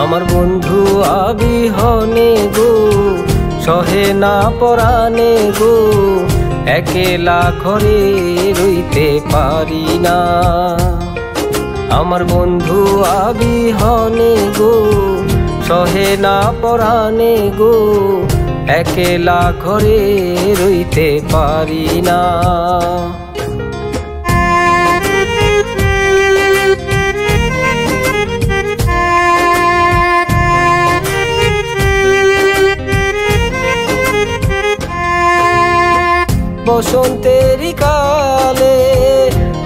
আমার বন্ধু আবিহনে গো সহে না পরাণে গো, একেলা ঘরে রইতে পারি না। আমার বন্ধু আবিহনে গো সহে না পরাণে গো, একেলা ঘরে রইতে পারি না। বসন্তেরি কালে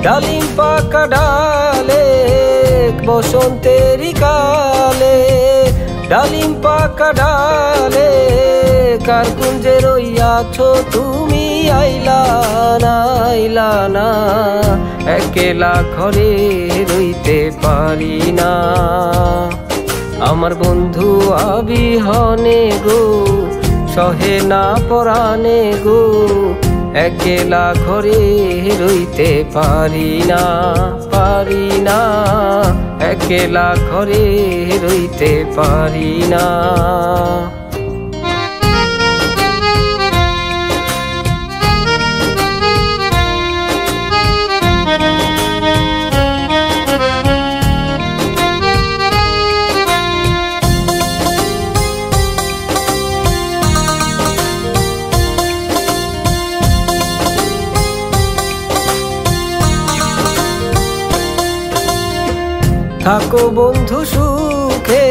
ডালিম পাকা ডালে, বসন্তেরি কালে ডালিম পাকা ডালে, কার কুঞ্জে রইয়াছো তুমি আইলা না, আইলা না, একেলা ঘরে রইতে পারি না। আমার বন্ধু আবিহনে গো সহে না পরাণে গো, একেলা ঘরে রইতে পারি না, পারি না, একেলা ঘরে রইতে পারি না। থাকো বন্ধু সুখে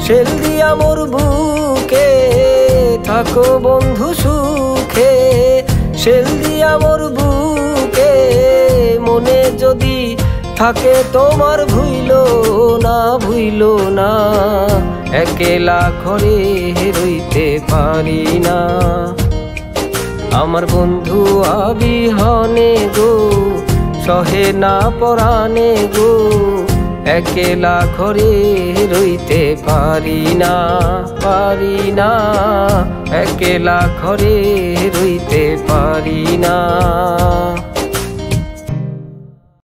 শেল দিয়া মোর বুকে, থাকো বন্ধু সুখে শেল দিয়া মোর বুকে, মনে যদি থাকে তোমার ভুইলো না, ভুইলো না, একেলা ঘরে রইতে পারি না। আমার বন্ধু আবিহনে গো সহে না পরাণে গো, একেলা ঘরে রইতে পারি না, পারি না, একেলা ঘরে রইতে পারি না।